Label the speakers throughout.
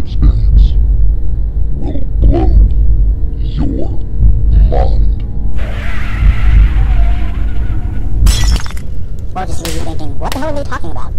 Speaker 1: experience will blow your mind.
Speaker 2: Or just leave you thinking, what the hell are they talking about?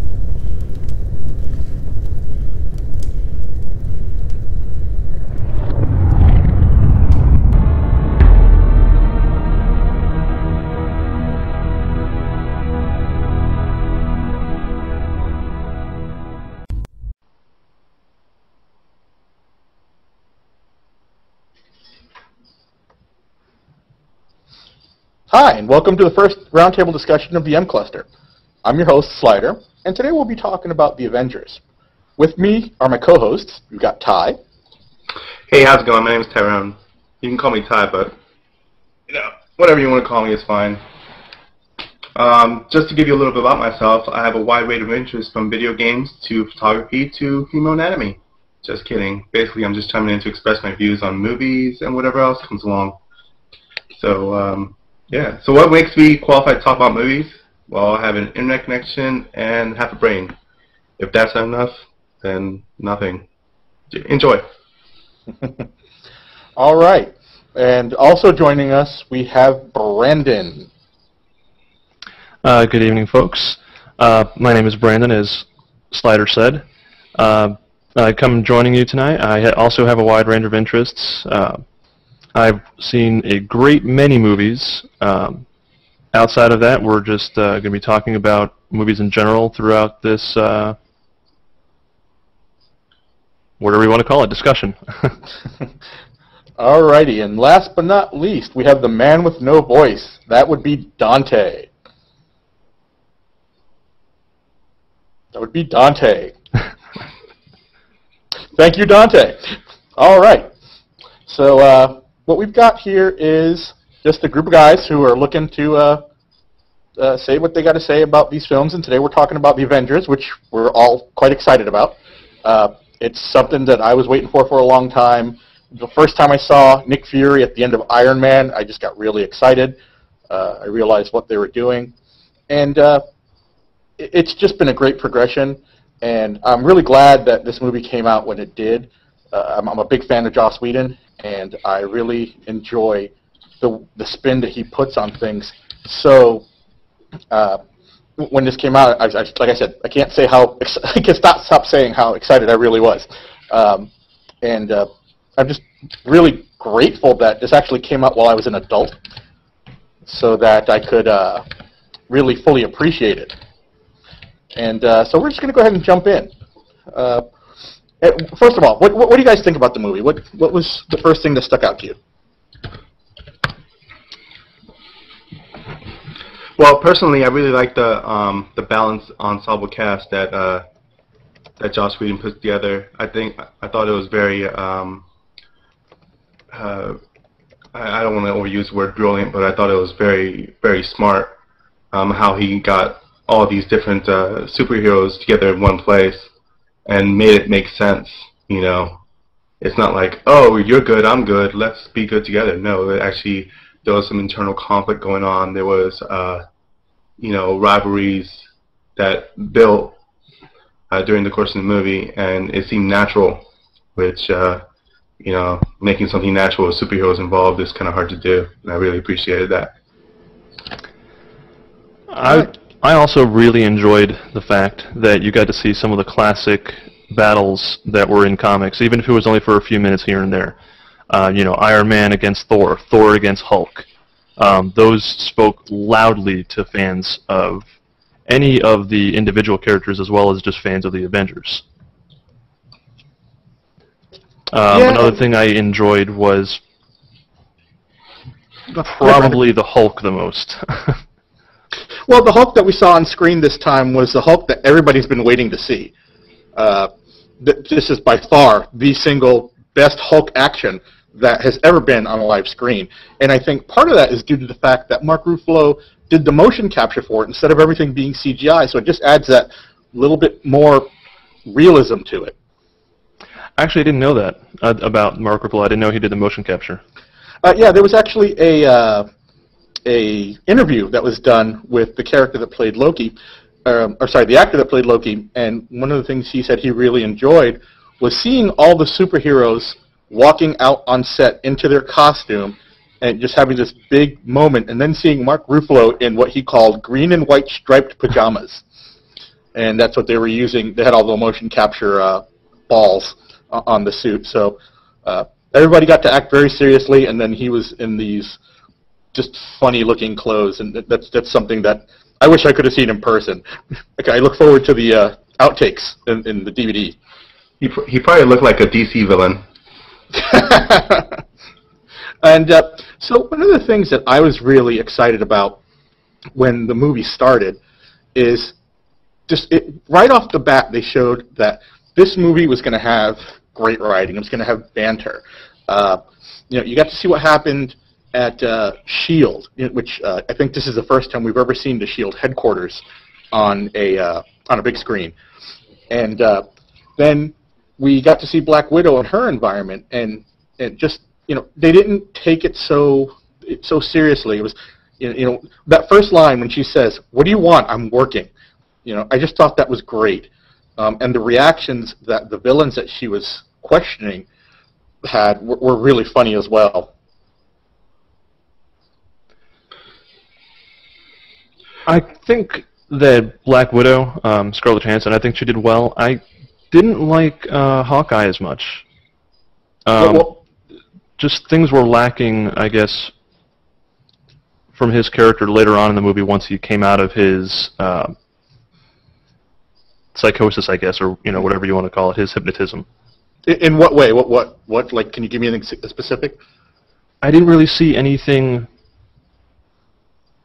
Speaker 3: Hi, and welcome to the first roundtable discussion of the M Cluster. I'm your host, Slider, and today we'll be talking about the Avengers. With me are my co-hosts. We've got Ty.
Speaker 4: Hey, how's it going? My name is Tyrone. You can call me Ty, but, whatever you want to call me is fine. Just to give you a little bit about myself, I have a wide range of interests from video games to photography to female anatomy. Just kidding. Basically, I'm just chiming in to express my views on movies and whatever else comes along. So, yeah. So what makes me qualified to talk about movies? Well, I have an internet connection and half a brain. If that's not enough, then nothing. Enjoy.
Speaker 3: All right. And also joining us, we have Brandon.
Speaker 5: Good evening, folks. My name is Brandon, as Slider said. I come joining you tonight. I also have a wide range of interests. I've seen a great many movies. Outside of that, we're just going to be talking about movies in general throughout this, whatever you want to call it, discussion.
Speaker 3: Alrighty, and last but not least, we have the man with no voice. That would be Dante. Thank you, Dante. All right. So, what we've got here is just a group of guys who are looking to say what they got to say about these films, and today we're talking about the Avengers, which we're all quite excited about. It's something that I was waiting for a long time. The first time I saw Nick Fury at the end of Iron Man, I just got really excited. I realized what they were doing, and it's just been a great progression, and I'm really glad that this movie came out when it did. I'm a big fan of Joss Whedon, and I really enjoy the spin that he puts on things. So when this came out, like I said, I can't say how I can stop saying how excited I really was, and I'm just really grateful that this actually came out while I was an adult, so that I could really fully appreciate it. And so we're just going to go ahead and jump in. First of all, what do you guys think about the movie? What was the first thing that stuck out to you?
Speaker 4: Well, personally, I really like the balanced ensemble cast that Joss Whedon put together. I thought it was very I don't want to overuse the word brilliant, but I thought it was very, very smart how he got all these different superheroes together in one place and made it make sense. You know, it's not like, oh, you're good, I'm good, let's be good together. No, actually, there was some internal conflict going on. There was, rivalries that built during the course of the movie, and it seemed natural, which, making something natural with superheroes involved is kind of hard to do, and I really appreciated that.
Speaker 5: I also really enjoyed the fact that you got to see some of the classic battles that were in comics, even if it was only for a few minutes here and there. Iron Man against Thor, Thor against Hulk. Those spoke loudly to fans of any of the individual characters as well as just fans of the Avengers. Another thing I enjoyed was probably the Hulk the most.
Speaker 3: Well, the Hulk that we saw on screen this time was the Hulk that everybody's been waiting to see. This is by far the single best Hulk action that has ever been on a live screen. And I think part of that is due to the fact that Mark Ruffalo did the motion capture for it instead of everything being CGI, so it just adds that little bit more realism to it.
Speaker 5: Actually, I didn't know that about Mark Ruffalo. I didn't know he did the motion capture.
Speaker 3: Yeah, there was actually a interview that was done with the character that played Loki, the actor that played Loki, and one of the things he said he really enjoyed was seeing all the superheroes walking out on set into their costume and just having this big moment, and then seeing Mark Ruffalo in what he called green and white striped pajamas. And that's what they were using. They had all the motion capture balls on the suit. So everybody got to act very seriously, and then he was in these just funny-looking clothes, and that's something that I wish I could have seen in person. Okay, I look forward to the outtakes in the DVD.
Speaker 4: He probably looked like a DC villain.
Speaker 3: And so one of the things that I was really excited about when the movie started is right off the bat they showed that this movie was going to have great writing. It was going to have banter. You got to see what happened at S.H.I.E.L.D., which I think this is the first time we've ever seen the S.H.I.E.L.D. headquarters on a big screen. And then we got to see Black Widow in her environment, and just, they didn't take it so seriously. It was, that first line when she says, "What do you want? I'm working." I just thought that was great. And the reactions that the villains that she was questioning had were really funny as well.
Speaker 5: I think that Black Widow, Scarlett Johansson, I think she did well. I didn't like Hawkeye as much. Just things were lacking, I guess, from his character later on in the movie once he came out of his psychosis, I guess, or whatever you want to call it, his hypnotism.
Speaker 3: In what way? What? Like, can you give me anything specific?
Speaker 5: I didn't really see anything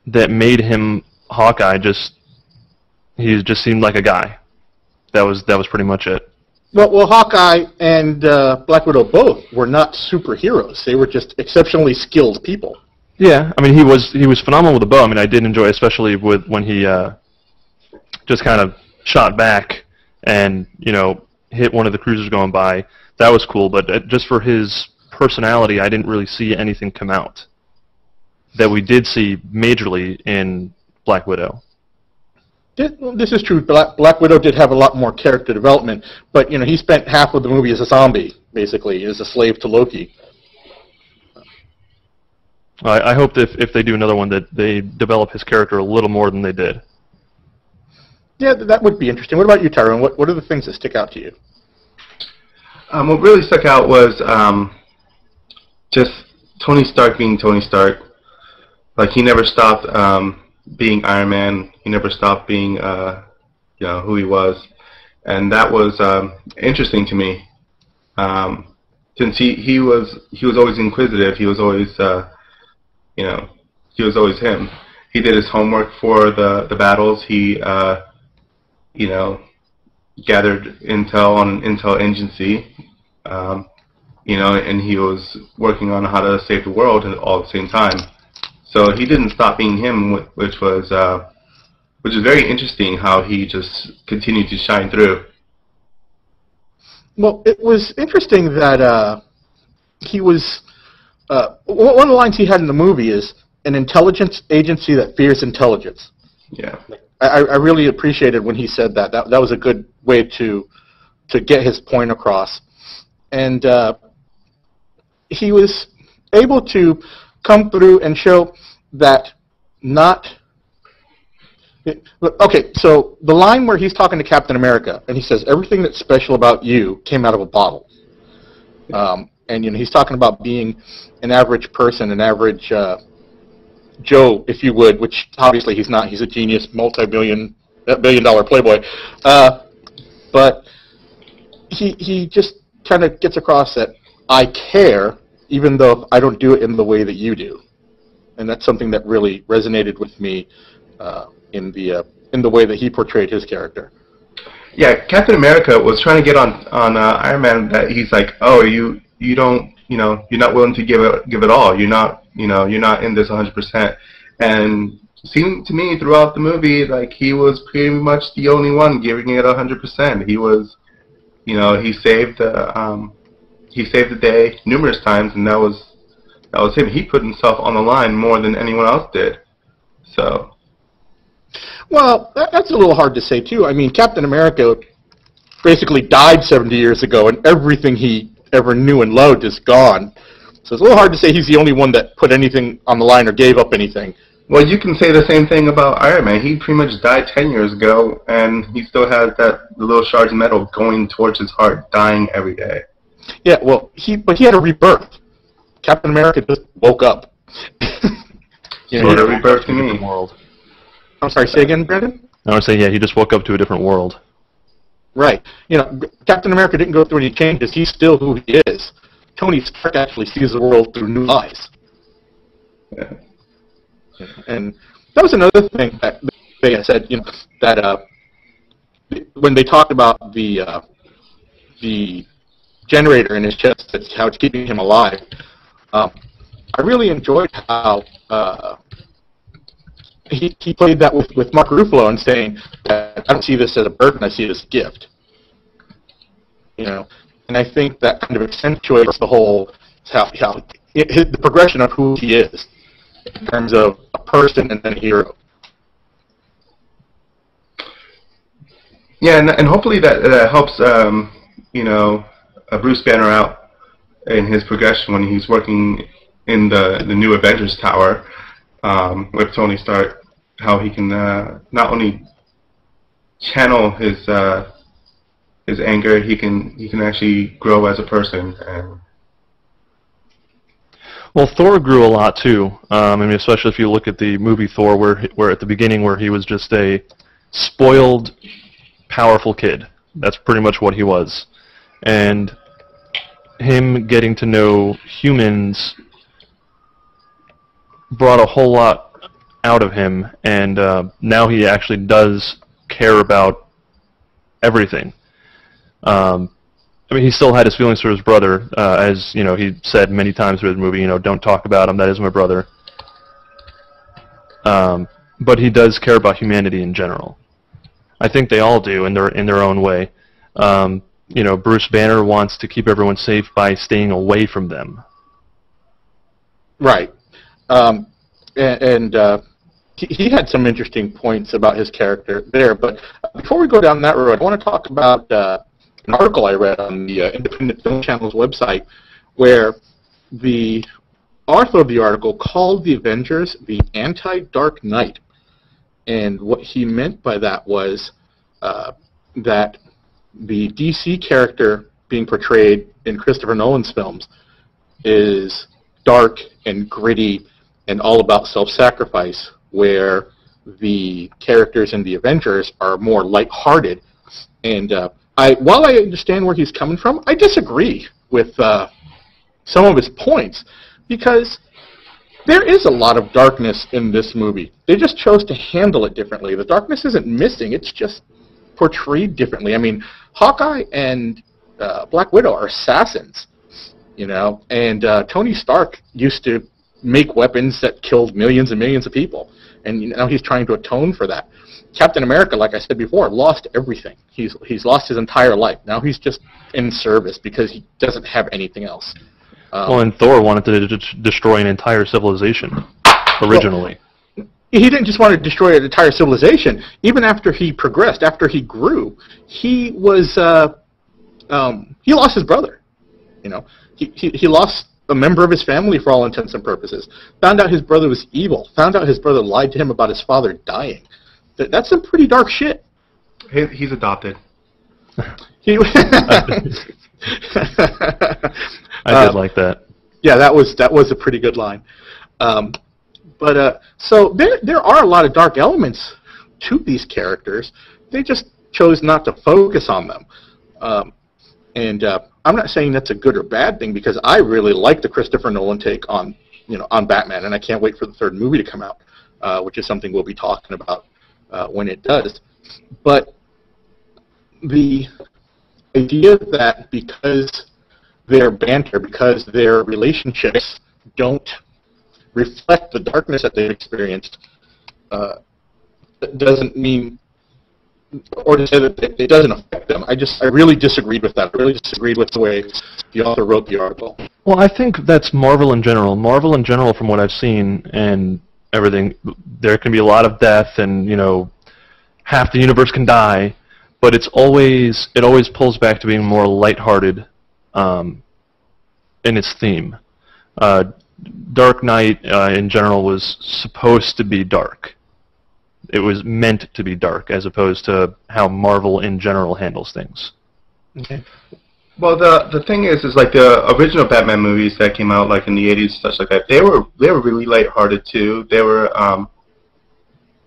Speaker 5: that made him Hawkeye. He just seemed like a guy. That was pretty much it.
Speaker 3: Well, Hawkeye and Black Widow both were not superheroes. They were just exceptionally skilled people.
Speaker 5: Yeah, I mean, he was phenomenal with the bow. I mean, I did enjoy, especially when he just kind of shot back and hit one of the cruisers going by. That was cool, but just for his personality, I didn't really see anything come out that we did see majorly in Black Widow.
Speaker 3: This is true. Black Widow did have a lot more character development, but he spent half of the movie as a zombie, basically, as a slave to Loki.
Speaker 5: I hope that if they do another one that they develop his character a little more than they did.
Speaker 3: Yeah, that would be interesting. What about you, Tyrone? What are the things that stick out to you?
Speaker 4: What really stuck out was just Tony Stark being Tony Stark. Like, he never stopped being Iron Man. He never stopped being who he was, and that was interesting to me. Since he was always inquisitive. He was always he was always him. He did his homework for the battles. He gathered intel on an intel agency. And he was working on how to save the world all at the same time. So he didn't stop being him, which is very interesting how he just continued to shine through.
Speaker 3: Well, it was interesting that he was one of the lines he had in the movie is an intelligence agency that fears intelligence.
Speaker 4: Yeah,
Speaker 3: I really appreciated when he said that. That was a good way to get his point across, and he was able to come through and show that not... Okay, so the line where he's talking to Captain America, and he says, everything that's special about you came out of a bottle. And he's talking about being an average person, an average Joe, if you would, which obviously he's not. He's a genius, billion-dollar playboy. But he just kind of gets across that I care, even though I don't do it in the way that you do. And that's something that really resonated with me in the way that he portrayed his character.
Speaker 4: Yeah, Captain America was trying to get on Iron Man that he's like, oh, you don't, you're not willing to give it all. You're not in this 100%. And seemed to me throughout the movie like he was pretty much the only one giving it 100%. He was, he saved the day numerous times, and that was him. He put himself on the line more than anyone else did. So.
Speaker 3: Well, that's a little hard to say too. I mean, Captain America basically died 70 years ago, and everything he ever knew and loved is gone. So it's a little hard to say he's the only one that put anything on the line or gave up anything.
Speaker 4: Well, you can say the same thing about Iron Man. He pretty much died 10 years ago, and he still has that little shards of metal going towards his heart, dying every day.
Speaker 3: Yeah, well, but he had a rebirth. Captain America just woke up.
Speaker 4: Sort of rebirth to me.
Speaker 5: World.
Speaker 3: I'm sorry, say again, Brandon?
Speaker 5: I would say, yeah, he just woke up to a different world.
Speaker 3: Right. Captain America didn't go through any changes. He's still who he is. Tony Stark actually sees the world through new eyes.
Speaker 4: Yeah.
Speaker 3: And that was another thing that they had said, that when they talked about the generator in his chest, that's how it's keeping him alive. I really enjoyed how he played that with Mark Ruffalo and saying that I don't see this as a burden, I see it as a gift. And I think that kind of accentuates the whole the progression of who he is in terms of a person and then a hero.
Speaker 4: Yeah, and hopefully that helps Bruce Banner out in his progression when he's working in the new Avengers Tower with Tony Stark, how he can not only channel his anger, he can actually grow as a person.
Speaker 5: Well, Thor grew a lot too. I mean, especially if you look at the movie Thor, where at the beginning where he was just a spoiled, powerful kid. That's pretty much what he was, and him getting to know humans brought a whole lot out of him, and now he actually does care about everything. I mean, he still had his feelings for his brother, as he said many times through the movie. Don't talk about him. That is my brother. But he does care about humanity in general. I think they all do in their own way. Bruce Banner wants to keep everyone safe by staying away from them.
Speaker 3: Right. He had some interesting points about his character there. But before we go down that road, I want to talk about an article I read on the Independent Film Channel's website where the author of the article called the Avengers the anti-Dark Knight. And what he meant by that was that the DC character being portrayed in Christopher Nolan's films is dark and gritty and all about self-sacrifice, where the characters in the Avengers are more lighthearted. And while I understand where he's coming from, I disagree with some of his points, because there is a lot of darkness in this movie. They just chose to handle it differently. The darkness isn't missing, it's just portrayed differently. I mean, Hawkeye and Black Widow are assassins, and Tony Stark used to make weapons that killed millions and millions of people, and now he's trying to atone for that. Captain America, like I said before, lost everything. He's lost his entire life. Now he's just in service because he doesn't have anything else.
Speaker 5: And Thor wanted to destroy an entire civilization originally.
Speaker 3: Well, he didn't just want to destroy an entire civilization. Even after he progressed, after he grew, he was he lost his brother. He lost a member of his family for all intents and purposes. Found out his brother was evil. Found out his brother lied to him about his father dying. That's some pretty dark shit.
Speaker 4: He's adopted.
Speaker 5: I did like that.
Speaker 3: Yeah, that was a pretty good line. So there are a lot of dark elements to these characters. They just chose not to focus on them. I'm not saying that's a good or bad thing, because I really like the Christopher Nolan take on Batman, and I can't wait for the third movie to come out, which is something we'll be talking about when it does. But the idea that because their banter, because their relationships don't reflect the darkness that they've experienced, doesn't mean, or to say that it doesn't affect them. I really disagreed with that. I really disagreed with the way the author wrote the article.
Speaker 5: Well, I think that's Marvel in general. Marvel in general, from what I've seen and everything, there can be a lot of death, and half the universe can die, but it always pulls back to being more lighthearted in its theme. Dark Knight in general was supposed to be dark. It was meant to be dark, as opposed to how Marvel in general handles things.
Speaker 3: Okay.
Speaker 4: Well, the thing is like the original Batman movies that came out like in the 80s, such like that. They were really lighthearted too. They were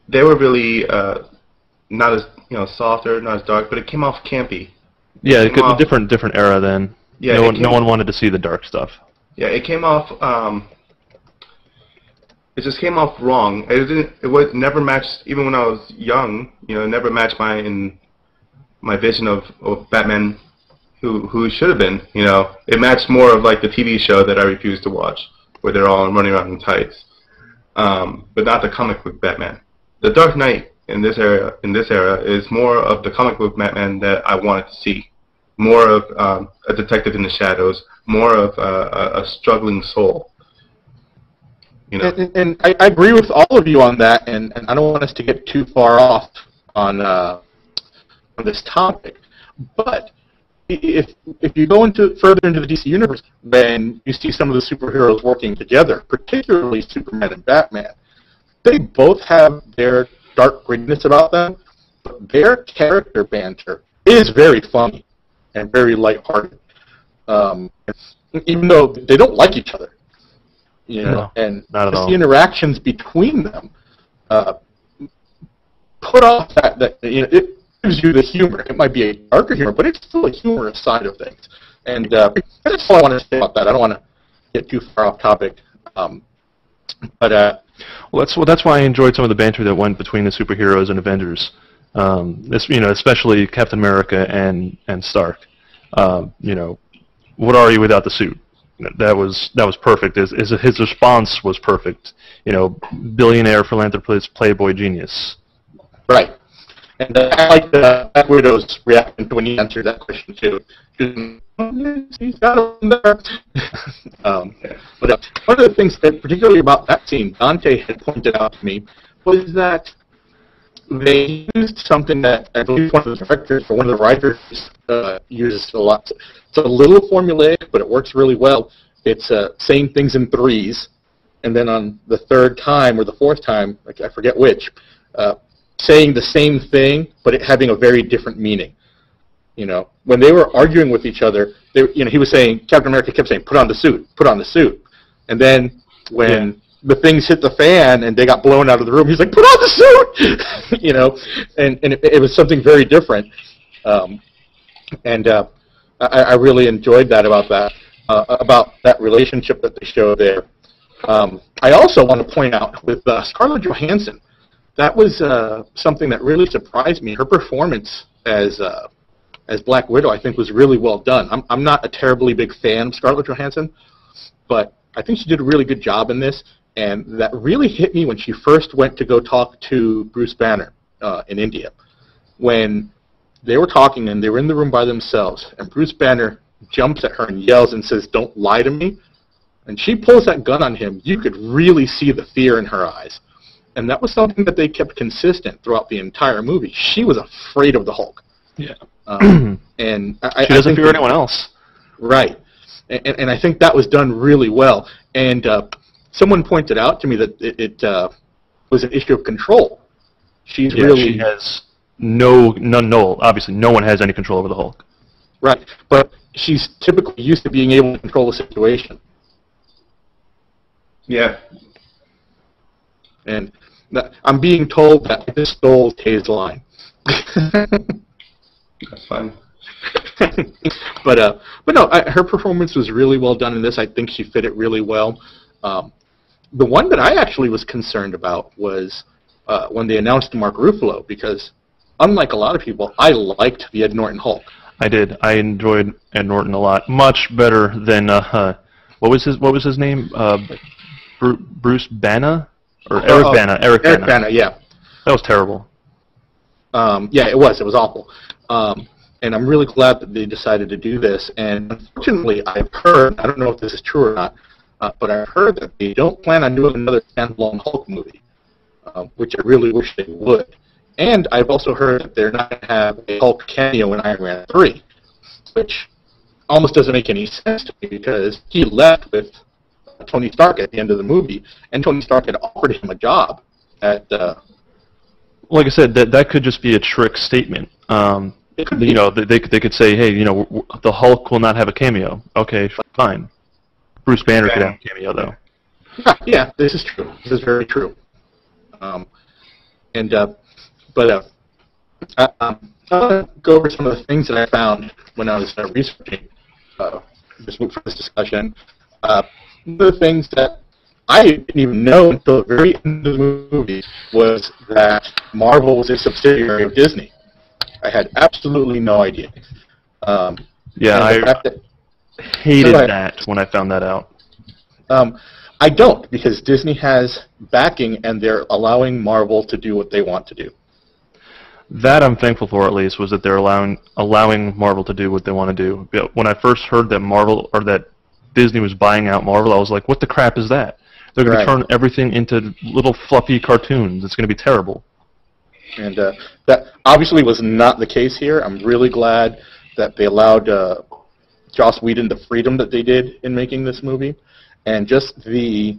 Speaker 4: really not as softer, not as dark, but it came off campy.
Speaker 5: Yeah, a different era then.
Speaker 4: Yeah,
Speaker 5: no one wanted to see the dark stuff.
Speaker 4: Yeah, it came off. It just came off wrong. It was never matched. Even when I was young, it never matched my vision of Batman, who should have been. It matched more of like the TV show that I refused to watch, where they're all running around in tights, but not the comic book Batman. The Dark Knight in this era is more of the comic book Batman that I wanted to see. More of a detective in the shadows, more of a struggling soul.
Speaker 3: And I agree with all of you on that, and I don't want us to get too far off on this topic. But if you go further into the DC universe, then you see some of the superheroes working together, particularly Superman and Batman. They both have their dark grittiness about them, but their character banter is very funny and very lighthearted. Even though they don't like each other.
Speaker 5: No,
Speaker 3: and
Speaker 5: not at all.
Speaker 3: The interactions between them put off that it gives you the humor. It might be a darker humor, but it's still a humorous side of things. And that's all I want to say about that. I don't want to get too far off topic.
Speaker 5: That's why I enjoyed some of the banter that went between the superheroes and Avengers. Especially Captain America and Stark. What are you without the suit? That was perfect. His response was perfect. Billionaire, philanthropist, playboy, genius.
Speaker 3: Right. And I like Black Widow's reaction to when he answered that question too. He's got him there. But one of the things that particularly about that scene, Dante had pointed out to me, was that they used something that I believe one of the directors or one of the writers uses a lot. It's a little formulaic, but it works really well. It's saying things in threes, and then on the third time or the fourth time, I forget which, saying the same thing, but it having a very different meaning. When they were arguing with each other, he was saying, Captain America kept saying, "Put on the suit, put on the suit," and then when the things hit the fan and they got blown out of the room, he's like, "Put on the suit!" and it was something very different. I really enjoyed that about that relationship that they showed there. I also want to point out with Scarlett Johansson, that was something that really surprised me. Her performance as Black Widow, I think, was really well done. I'm not a terribly big fan of Scarlett Johansson, but I think she did a really good job in this. And that really hit me when she first went to go talk to Bruce Banner in India. When they were talking and they were in the room by themselves, and Bruce Banner jumps at her and yells and says, "Don't lie to me." And she pulls that gun on him. You could really see the fear in her eyes. And that was something that they kept consistent throughout the entire movie. She was afraid of the Hulk.
Speaker 5: Yeah.
Speaker 3: And
Speaker 5: she doesn't fear anyone else.
Speaker 3: Right. And I think that was done really well. And someone pointed out to me that it was an issue of control. She has obviously no one has any control over the Hulk. Right, but she's typically used to being able to control the situation.
Speaker 4: Yeah.
Speaker 3: And I'm being told that this stole Tay's line.
Speaker 4: That's fine.
Speaker 3: But no, her performance was really well done in this. I think she fit it really well. The one that I actually was concerned about was when they announced Mark Ruffalo, because unlike a lot of people, I liked the Ed Norton Hulk.
Speaker 5: I did. I enjoyed Ed Norton a lot, much better than what was his name? Bruce Banner or Eric Bana? Eric
Speaker 3: Bana, yeah.
Speaker 5: That was terrible.
Speaker 3: Yeah, it was. It was awful. And I'm really glad that they decided to do this. And unfortunately, I've heard, I don't know if this is true or not, but I've heard that they don't plan on doing another standalone Hulk movie, which I really wish they would. And I've also heard that they're not going to have a Hulk cameo in Iron Man 3, which almost doesn't make any sense to me because he left with Tony Stark at the end of the movie, and Tony Stark had offered him a job at...
Speaker 5: like I said, that could just be a trick statement. You know, they could say, hey, you know, the Hulk will not have a cameo. Okay, fine. Bruce Banner could have a cameo, though.
Speaker 3: Yeah, this is true. This is very true. I'll go over some of the things that I found when I was researching this book for this discussion. One of the things that I didn't even know until the very end of the movie was that Marvel was a subsidiary of Disney. I had absolutely no idea.
Speaker 5: Yeah, I hated that when I found that out.
Speaker 3: I don't, because Disney has backing and they're allowing Marvel to do what they want to do.
Speaker 5: That I'm thankful for, at least, was that they're allowing Marvel to do what they want to do. When I first heard that that Disney was buying out Marvel, I was like, what the crap is that? They're going to turn everything into little fluffy cartoons. It's going to be terrible.
Speaker 3: And that obviously was not the case here. I'm really glad that they allowed Joss Whedon the freedom that they did in making this movie. And just the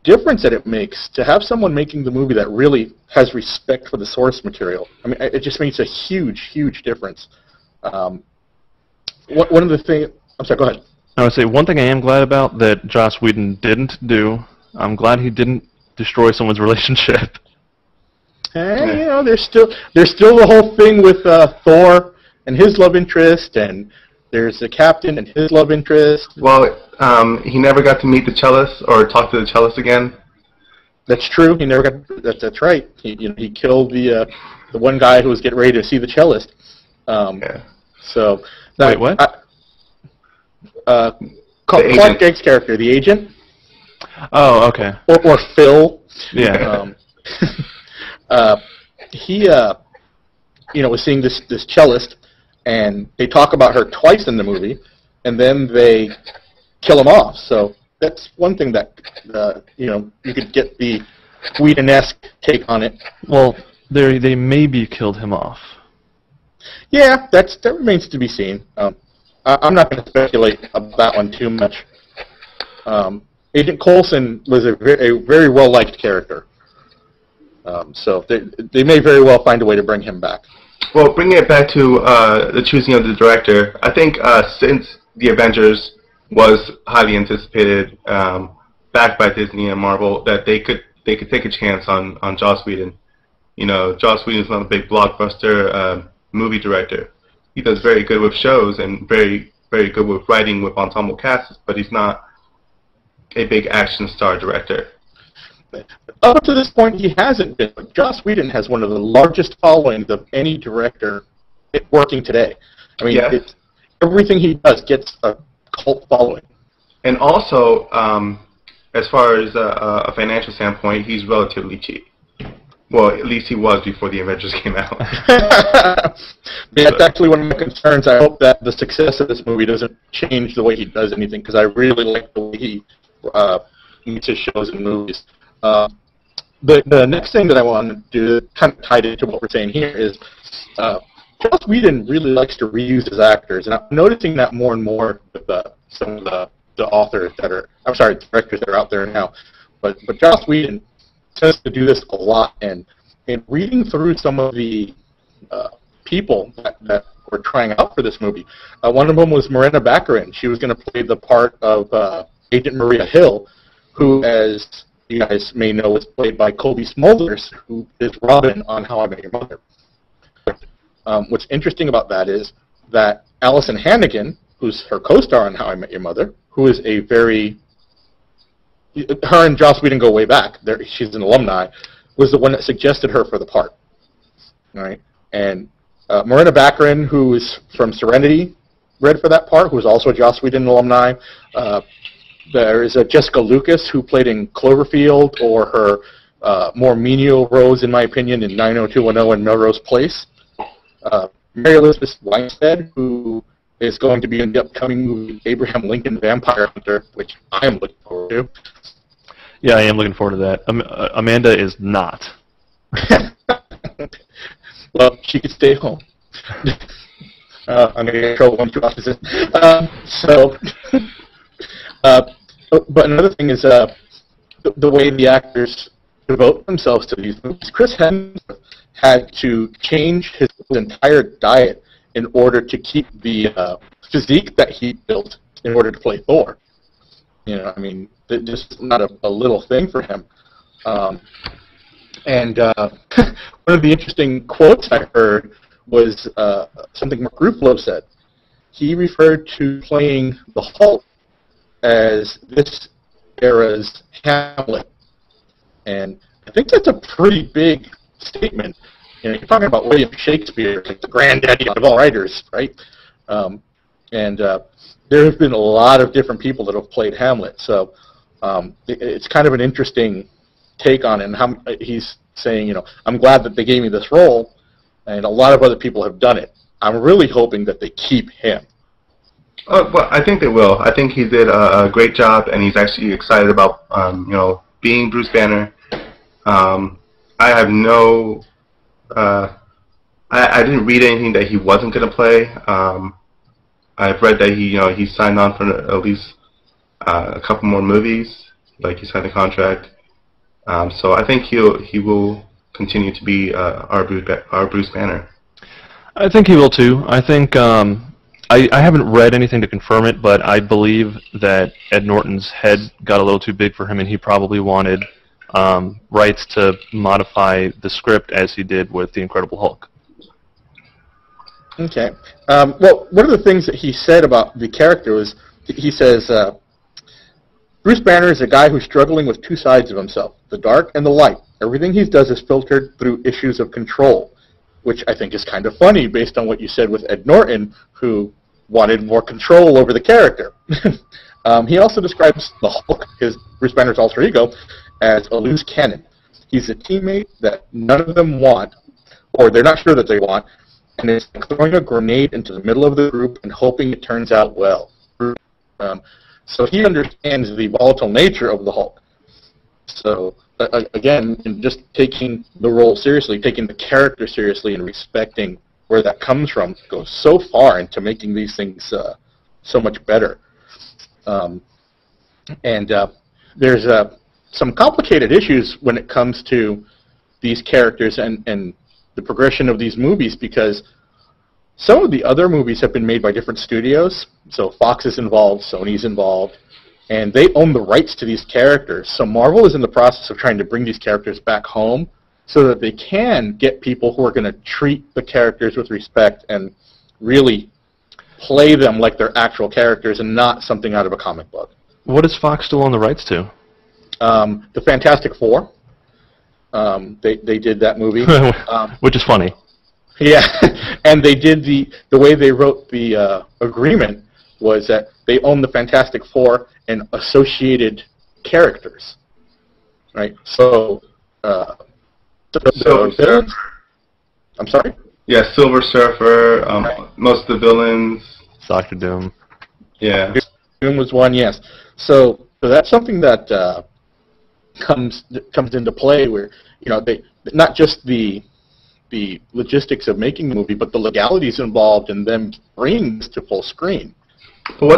Speaker 3: difference that it makes to have someone making the movie that really has respect for the source material. I mean, it just makes a huge, huge difference. One of the things... I'm sorry, go ahead.
Speaker 5: I would say one thing I am glad about that Joss Whedon didn't do, I'm glad he didn't destroy someone's relationship.
Speaker 3: And, you know, there's still the whole thing with Thor and his love interest, and there's the Captain and his love interest.
Speaker 4: Well, he never got to meet the cellist or talk to the cellist again.
Speaker 3: That's true. He never got. That's right. He killed the one guy who was getting ready to see the cellist.
Speaker 4: Yeah.
Speaker 3: So
Speaker 5: wait, what?
Speaker 3: Clark Gegg's character, the agent.
Speaker 5: Oh, okay.
Speaker 3: Or Phil.
Speaker 5: Yeah.
Speaker 3: He was seeing this cellist, and they talk about her twice in the movie, and then they kill him off. So that's one thing that you could get the Whedon-esque take on it.
Speaker 5: Well, they maybe killed him off.
Speaker 3: Yeah, that remains to be seen. I'm not going to speculate about that one too much. Agent Coulson was a very well-liked character. So they may very well find a way to bring him back.
Speaker 4: Well, bringing it back to the choosing of the director, I think since the Avengers was highly anticipated, backed by Disney and Marvel, that they could take a chance on Joss Whedon. You know, Joss Whedon is not a big blockbuster movie director. He does very good with shows and very, very good with writing with ensemble casts, but he's not a big action star director.
Speaker 3: Up to this point, he hasn't been. But Joss Whedon has one of the largest followings of any director working today. I mean, everything he does gets a cult following.
Speaker 4: And also, as far as a financial standpoint, he's relatively cheap. Well, at least he was before the Avengers came out. That's
Speaker 3: actually one of my concerns. I hope that the success of this movie doesn't change the way he does anything, because I really like the way he makes his shows and movies. The next thing that I want to do, kind of tied into what we're saying here, is Joss Whedon really likes to reuse his actors, and I'm noticing that more and more with some of the authors that are, directors that are out there now. But Joss Whedon tends to do this a lot, and in reading through some of the people that were trying out for this movie, one of them was Morena Baccarin. She was going to play the part of Agent Maria Hill, who, as you guys may know, is played by Cobie Smulders, who is Robin on How I Met Your Mother. What's interesting about that is that Allison Hannigan, who's her co-star on How I Met Your Mother, who is a very... Her and Joss Whedon go way back. She's an alumni, was the one that suggested her for the part. All right? And Morena Baccarin, who is from Serenity, read for that part, who is also a Joss Whedon alumni. There is a Jessica Lucas, who played in Cloverfield, or her more menial roles, in my opinion, in 90210 and Melrose Place. Mary Elizabeth Winstead, who is going to be in the upcoming movie Abraham Lincoln Vampire Hunter, which I am looking forward to.
Speaker 5: Yeah, I am looking forward to that. Amanda is not.
Speaker 3: Well, she could stay home. I'm going to get in trouble when she watches this. But another thing is the way the actors devote themselves to these movies. Chris Hemsworth had to change his entire diet in order to keep the physique that he built in order to play Thor. You know, I mean, this is not a little thing for him. And one of the interesting quotes I heard was something Mark Ruffalo said. He referred to playing the Hulk as this era's Hamlet. And I think that's a pretty big statement. You know, you're talking about William Shakespeare, like the granddaddy of all writers, right? There have been a lot of different people that have played Hamlet, so it's kind of an interesting take on it. And how he's saying, you know, I'm glad that they gave me this role, and a lot of other people have done it. I'm really hoping that they keep him.
Speaker 4: Well, I think they will. I think he did a great job, and he's actually excited about, you know, being Bruce Banner. I have no. I didn't read anything that he wasn't going to play. I've read that he signed on for at least a couple more movies, like he signed a contract. So I think he will continue to be our Bruce Banner.
Speaker 5: I think he will too. I think I haven't read anything to confirm it, but I believe that Ed Norton's head got a little too big for him, and he probably wanted rights to modify the script as he did with The Incredible Hulk.
Speaker 3: Okay. Well, one of the things that he said about the character was, he says, Bruce Banner is a guy who's struggling with two sides of himself, the dark and the light. Everything he does is filtered through issues of control, which I think is kind of funny based on what you said with Ed Norton, who wanted more control over the character. He also describes the Hulk, Bruce Banner's alter ego, as a loose cannon. He's a teammate that none of them want, or they're not sure that they want, and it's like throwing a grenade into the middle of the group and hoping it turns out well. So he understands the volatile nature of the Hulk. So, again, in just taking the role seriously, taking the character seriously, and respecting where that comes from goes so far into making these things so much better. There's some complicated issues when it comes to these characters and the progression of these movies, because some of the other movies have been made by different studios. So Fox is involved, Sony's involved, and they own the rights to these characters. So Marvel is in the process of trying to bring these characters back home so that they can get people who are going to treat the characters with respect and really play them like they're actual characters and not something out of a comic book.
Speaker 5: What does Fox still own the rights to?
Speaker 3: The Fantastic Four. They did that movie.
Speaker 5: Which is funny.
Speaker 3: Yeah, and they did the way they wrote the agreement was that they own the Fantastic Four and associated characters, right? So,
Speaker 4: Silver Surfer.
Speaker 3: I'm sorry?
Speaker 4: Yeah, Silver Surfer, most of the villains.
Speaker 5: Dr. Doom.
Speaker 4: Yeah.
Speaker 3: Doom was one, yes. So that's something that comes into play where, you know, they not just the logistics of making the movie, but the legalities involved in them bringing this to full screen.
Speaker 4: But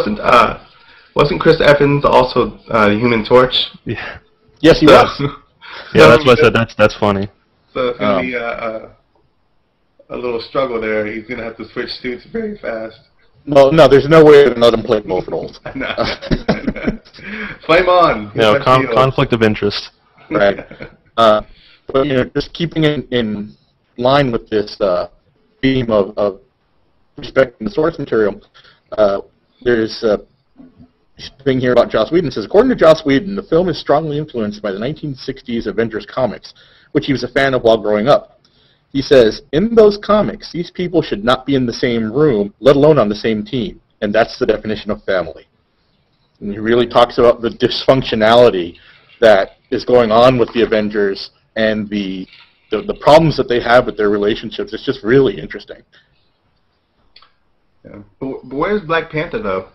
Speaker 4: wasn't Chris Evans also the Human Torch?
Speaker 5: Yeah.
Speaker 3: Yes, he was.
Speaker 5: Yeah, that's what I said. That's funny.
Speaker 4: So it's going to be a little struggle there. He's going to have to switch suits very fast.
Speaker 3: No, there's no way to let him play both roles.
Speaker 4: No. Flame on.
Speaker 5: No, conflict of interest.
Speaker 3: Right. But, you know, just keeping in line with this theme of respecting the source material, there's a thing here about Joss Whedon. It says, according to Joss Whedon, the film is strongly influenced by the 1960s Avengers comics, which he was a fan of while growing up. He says, in those comics, these people should not be in the same room, let alone on the same team, and that's the definition of family. And he really talks about the dysfunctionality that is going on with the Avengers and the problems that they have with their relationships. It's just really interesting.
Speaker 4: Yeah. But where's Black Panther, though?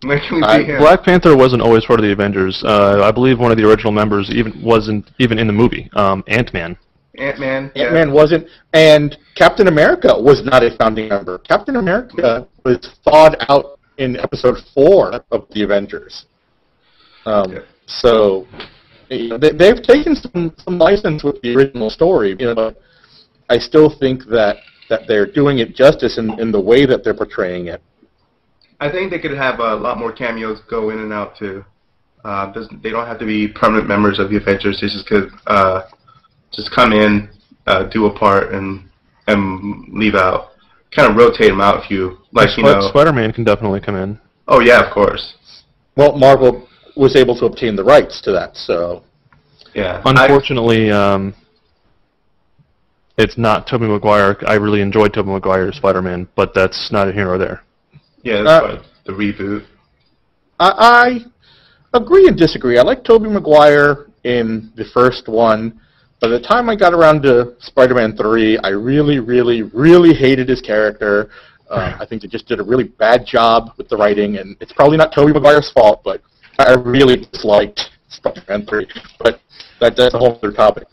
Speaker 4: When can we see him?
Speaker 5: Black Panther wasn't always part of the Avengers. I believe one of the original members wasn't even in the movie. Ant-Man.
Speaker 4: Ant-Man.
Speaker 3: Ant-Man wasn't, and Captain America was not a founding member. Captain America was thawed out in episode 4 of the Avengers. So, they've taken some license with the original story, but I still think that they're doing it justice in the way that they're portraying it.
Speaker 4: I think they could have a lot more cameos go in and out too. They don't have to be permanent members of the Avengers. They just could just come in, do a part, and leave out. Kind of rotate them out if you like.
Speaker 5: Spider-Man can definitely come in.
Speaker 4: Oh yeah, of course.
Speaker 3: Well, Marvel was able to obtain the rights to that, so
Speaker 4: yeah.
Speaker 5: Unfortunately, it's not Tobey Maguire. I really enjoyed Tobey Maguire's Spider-Man, but that's not here or there.
Speaker 4: Yeah, that's why the reboot.
Speaker 3: I agree and disagree. I like Tobey Maguire in the first one. By the time I got around to Spider-Man 3, I really, really, really hated his character. I think they just did a really bad job with the writing, and it's probably not Tobey Maguire's fault, but I really disliked Spider-Man 3. But that's a whole other topic.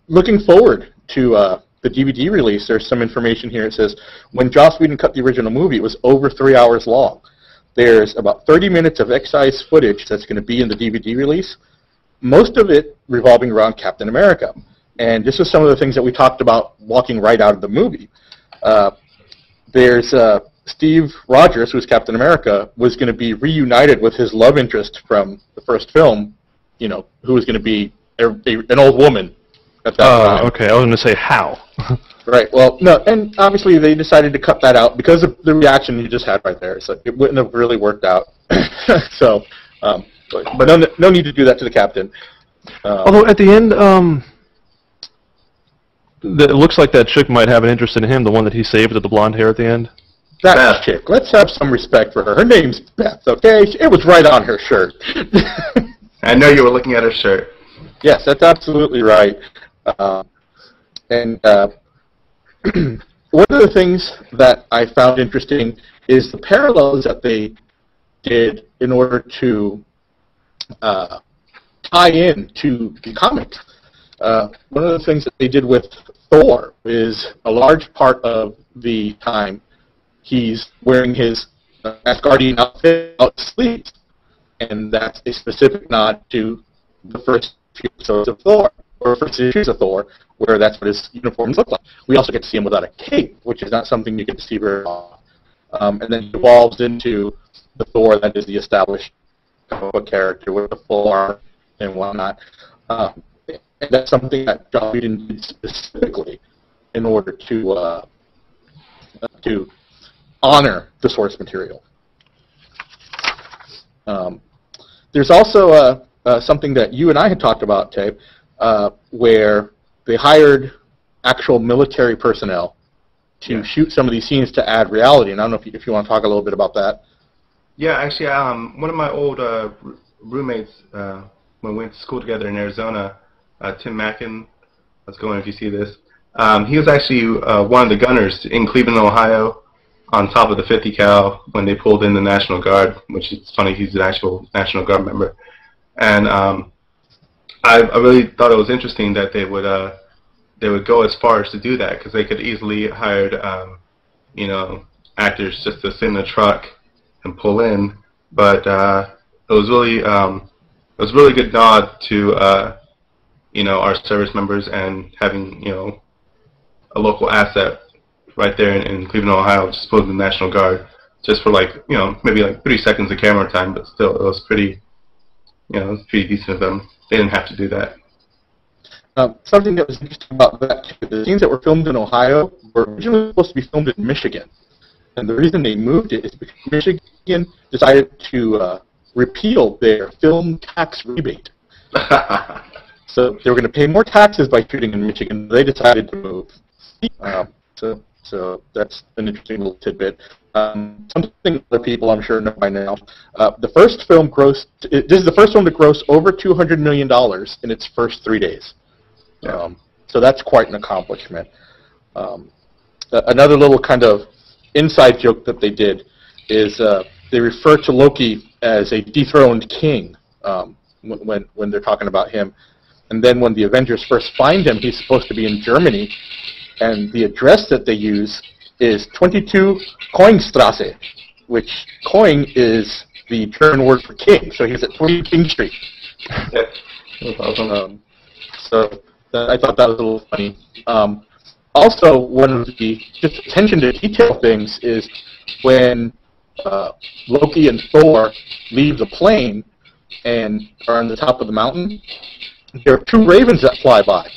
Speaker 3: Looking forward to the DVD release, there's some information here. It says, when Joss Whedon cut the original movie, it was over 3 hours long. There's about 30 minutes of excise footage that's going to be in the DVD release, most of it revolving around Captain America. And this is some of the things that we talked about walking right out of the movie. There's Steve Rogers, who's Captain America, was going to be reunited with his love interest from the first film, who was going to be an old woman at that time.
Speaker 5: Okay. I was going to say how.
Speaker 3: Right. Well, no, and obviously they decided to cut that out because of the reaction you just had right there. So it wouldn't have really worked out. So, but no need to do that to the captain.
Speaker 5: Although at the end, it looks like that chick might have an interest in him, the one that he saved with the blonde hair at the end.
Speaker 3: That chick. Let's have some respect for her. Her name's Beth, okay? It was right on her shirt.
Speaker 4: I know you were looking at her shirt.
Speaker 3: Yes, that's absolutely right. And one of the things that I found interesting is the parallels that they did in order to tie in to the comics. One of the things that they did with Thor is a large part of the time he's wearing his Asgardian outfit out sleeves, and that's a specific nod to the first few episodes of Thor, or first issues of Thor, where that's what his uniforms look like. We also get to see him without a cape, which is not something you get to see very often. And then he evolves into the Thor that is the established comic book character with the full armor and whatnot. And that's something that Joss Whedon did specifically in order to honor the source material. There's also something that you and I had talked about, Tape, where they hired actual military personnel to shoot some of these scenes to add reality. And I don't know if you want to talk a little bit about that.
Speaker 4: Yeah, actually, one of my old roommates, when we went to school together in Arizona, Tim Mackin, let's go in if you see this. He was actually one of the gunners in Cleveland, Ohio, on top of the 50 cal when they pulled in the National Guard, which is funny, he's an actual National Guard member. And I really thought it was interesting that they would go as far as to do that, because they could easily hired actors just to sit in the truck and pull in. But it was really a really good nod to our service members and having a local asset right there in Cleveland, Ohio, just pulled in the National Guard just for maybe 30 seconds of camera time, but still it was pretty pretty decent of them. They didn't have to do that.
Speaker 3: Something that was interesting about that, too, the scenes that were filmed in Ohio were originally supposed to be filmed in Michigan. And the reason they moved it is because Michigan decided to repeal their film tax rebate. So they were going to pay more taxes by shooting in Michigan. They decided to move. So that's an interesting little tidbit. Something other people I'm sure know by now. The first film grossed. This is the first film to gross over $200 million in its first 3 days. So that's quite an accomplishment. Another little kind of inside joke that they did is they refer to Loki as a dethroned king when they're talking about him. And then when the Avengers first find him, he's supposed to be in Germany, and the address that they use is 22 Koingstrasse, which Koing is the German word for king, so he's at 20 King Street.
Speaker 4: That's awesome.
Speaker 3: So I thought that was a little funny. Also, one of the just attention to detail things is when Loki and Thor leave the plane and are on the top of the mountain, there are two ravens that fly by.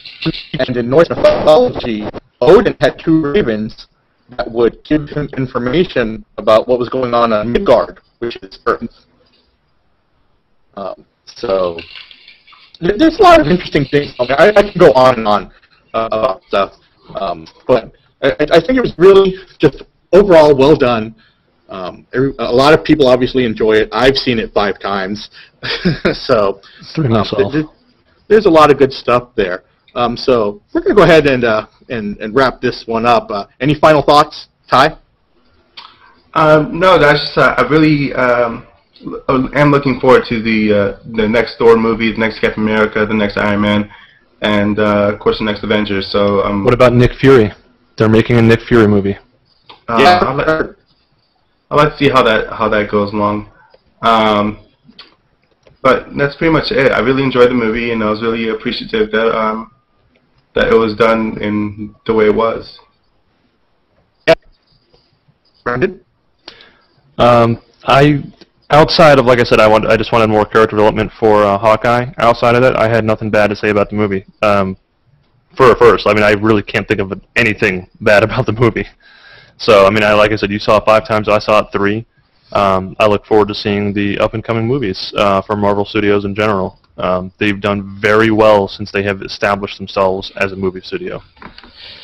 Speaker 3: And in Norse mythology, Odin had two ravens that would give him information about what was going on Midgard, which is Earth. So there's a lot of interesting things. I can go on and on about stuff, but I think it was really just overall well done. A lot of people obviously enjoy it. I've seen it 5 times, so there's a lot of good stuff there. So we're going to go ahead and wrap this one up. Any final thoughts, Ty?
Speaker 4: No, that's just, I really am looking forward to the next Thor movie, the next Captain America, the next Iron Man, and of course the next Avengers. So
Speaker 5: what about Nick Fury? They're making a Nick Fury movie.
Speaker 4: Yeah, I'd like to see how that goes along. But that's pretty much it. I really enjoyed the movie, and I was really appreciative that that it was done in the way it was.
Speaker 3: Brandon?
Speaker 5: Outside of, like I said, I just wanted more character development for Hawkeye. Outside of that, I had nothing bad to say about the movie. For a first, I mean, I really can't think of anything bad about the movie. So, I mean, like I said, you saw it 5 times. I saw it 3. I look forward to seeing the up-and-coming movies from Marvel Studios in general. They've done very well since they have established themselves as a movie studio.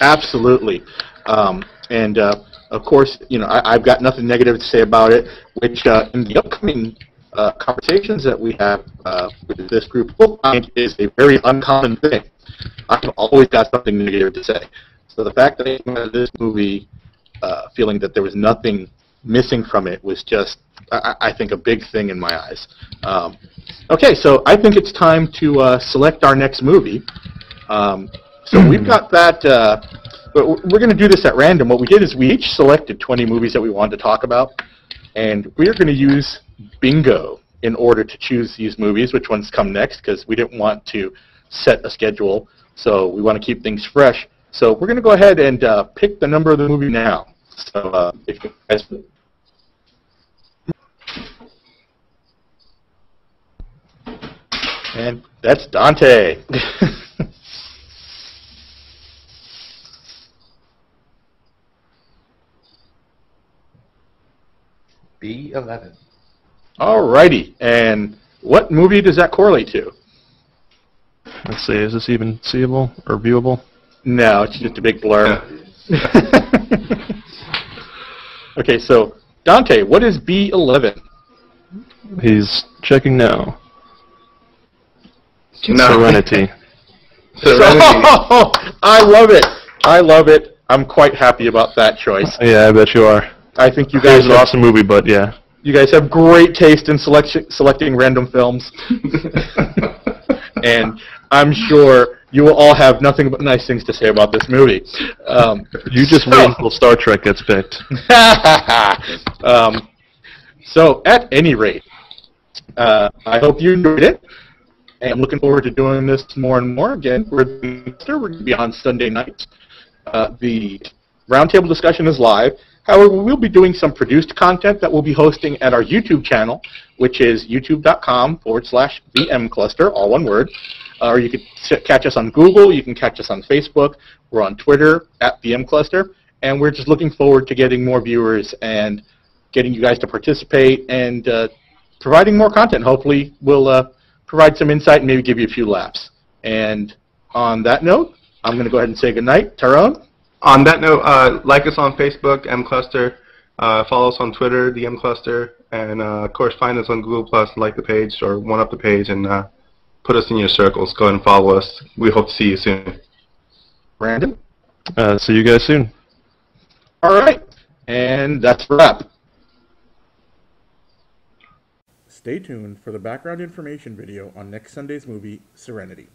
Speaker 3: Absolutely. Of course, you know, I've got nothing negative to say about it, which in the upcoming conversations that we have with this group, we'll find is a very uncommon thing. I've always got something negative to say. So the fact that I came out of this movie feeling that there was nothing missing from it was just, I think, a big thing in my eyes. Okay, so I think it's time to select our next movie. So we've got that, but we're going to do this at random. What we did is we each selected 20 movies that we wanted to talk about, and we are going to use bingo in order to choose these movies, which ones come next, because we didn't want to set a schedule, so we want to keep things fresh. So we're going to go ahead and pick the number of the movie now. So if you guys... And that's Dante.
Speaker 6: B11.
Speaker 3: Alrighty, and what movie does that correlate to?
Speaker 5: Let's see, is this even seeable or viewable?
Speaker 3: No, it's just a big blur. Okay, so Dante, what is B11?
Speaker 5: He's checking now.
Speaker 4: No.
Speaker 5: Serenity.
Speaker 4: Serenity.
Speaker 3: Oh, I love it. I love it. I'm quite happy about that choice.
Speaker 5: Yeah, I bet you are.
Speaker 3: I think you
Speaker 5: It's
Speaker 3: guys
Speaker 5: an awesome movie, but yeah.
Speaker 3: You guys have great taste in selecting random films. And I'm sure you will all have nothing but nice things to say about this movie.
Speaker 5: You just wait until Star Trek gets picked.
Speaker 3: So, at any rate, I hope you enjoyed it. And I'm looking forward to doing this more and more. Again, we're going to be on Sunday nights. The roundtable discussion is live. However, we'll be doing some produced content that we'll be hosting at our YouTube channel, which is youtube.com/VMCluster, all one word. Or you can catch us on Google. You can catch us on Facebook. We're on Twitter @VMCluster. And we're just looking forward to getting more viewers and getting you guys to participate and providing more content. Hopefully, we'll provide some insight and maybe give you a few laughs. And on that note, I'm going to go ahead and say goodnight. Tyrone?
Speaker 4: On that note, like us on Facebook, MCluster. Follow us on Twitter, the MCluster. And, of course, find us on Google+, like the page, or one-up the page, and put us in your circles. Go ahead and follow us. We hope to see you soon.
Speaker 3: Brandon?
Speaker 5: See you guys soon.
Speaker 3: All right. And that's a wrap. Stay tuned for the background information video on next Sunday's movie, Serenity.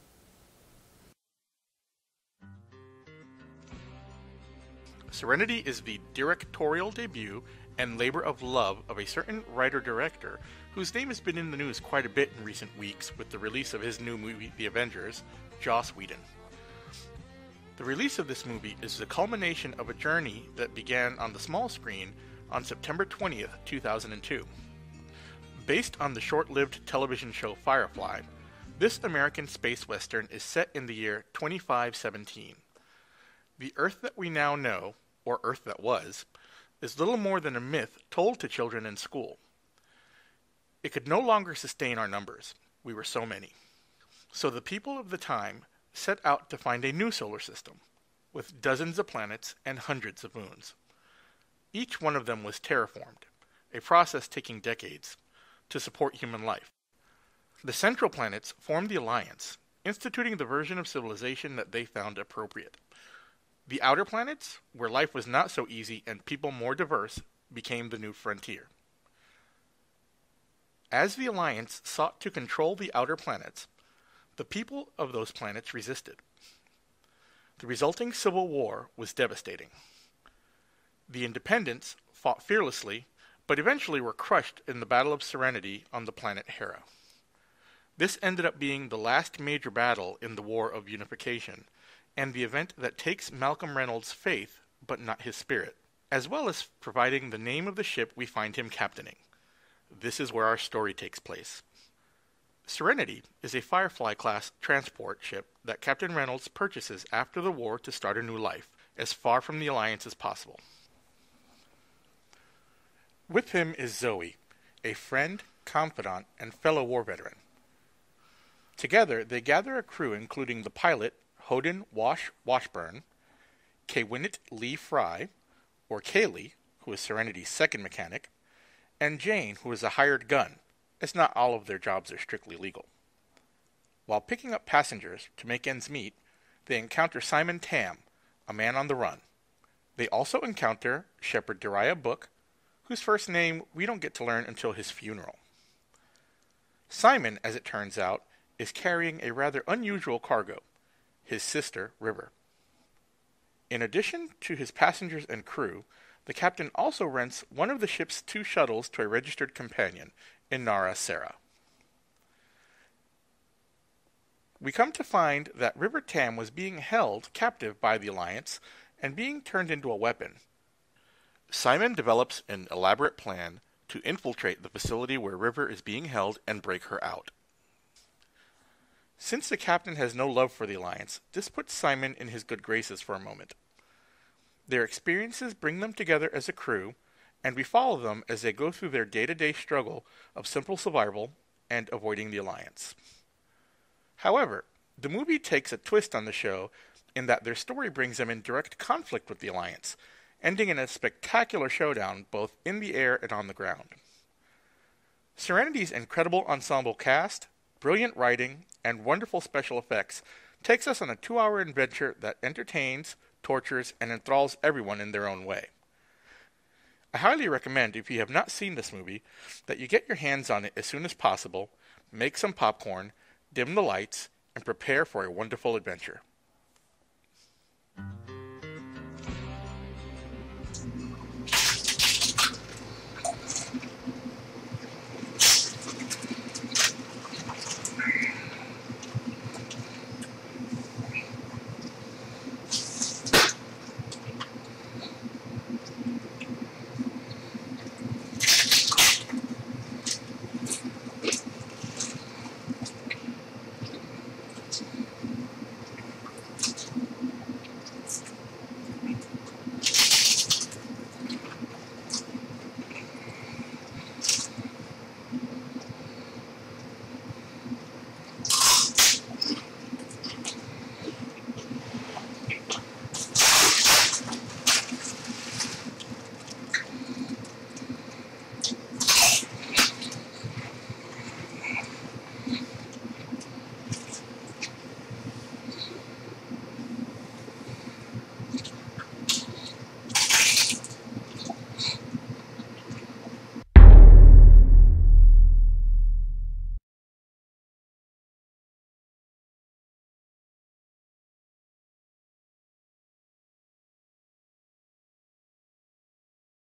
Speaker 7: Serenity is the directorial debut and labor of love of a certain writer-director whose name has been in the news quite a bit in recent weeks with the release of his new movie, The Avengers, Joss Whedon. The release of this movie is the culmination of a journey that began on the small screen on September 20th, 2002. Based on the short-lived television show Firefly, this American space western is set in the year 2517. The Earth that we now know, or Earth that was, is little more than a myth told to children in school. It could no longer sustain our numbers. We were so many. So the people of the time set out to find a new solar system, with dozens of planets and hundreds of moons. Each one of them was terraformed, a process taking decades, to support human life. The central planets formed the Alliance, instituting the version of civilization that they found appropriate. The outer planets, where life was not so easy and people more diverse, became the new frontier. As the Alliance sought to control the outer planets, the people of those planets resisted. The resulting civil war was devastating. The Independents fought fearlessly, but eventually were crushed in the Battle of Serenity on the planet Hera. This ended up being the last major battle in the War of Unification, and the event that takes Malcolm Reynolds' faith, but not his spirit, as well as providing the name of the ship we find him captaining. This is where our story takes place. Serenity is a Firefly-class transport ship that Captain Reynolds purchases after the war to start a new life, as far from the Alliance as possible. With him is Zoe, a friend, confidant, and fellow war veteran. Together, they gather a crew including the pilot, Hoden Washburn, Kewinnet Lee Fry, or Kaylee, who is Serenity's second mechanic, and Jane, who is a hired gun, as not all of their jobs are strictly legal. While picking up passengers to make ends meet, they encounter Simon Tam, a man on the run. They also encounter Shepherd Dariah Book, whose first name we don't get to learn until his funeral. Simon, as it turns out, is carrying a rather unusual cargo, his sister, River. In addition to his passengers and crew, the captain also rents one of the ship's 2 shuttles to a registered companion, Inara Sarah. We come to find that River Tam was being held captive by the Alliance and being turned into a weapon. Simon develops an elaborate plan to infiltrate the facility where River is being held and break her out. Since the captain has no love for the Alliance, this puts Simon in his good graces for a moment. Their experiences bring them together as a crew, and we follow them as they go through their day-to-day struggle of simple survival and avoiding the Alliance. However, the movie takes a twist on the show in that their story brings them in direct conflict with the Alliance, ending in a spectacular showdown both in the air and on the ground. Serenity's incredible ensemble cast, brilliant writing, and wonderful special effects takes us on a 2-hour adventure that entertains, tortures, and enthralls everyone in their own way. I highly recommend, if you have not seen this movie, that you get your hands on it as soon as possible, make some popcorn, dim the lights, and prepare for a wonderful adventure.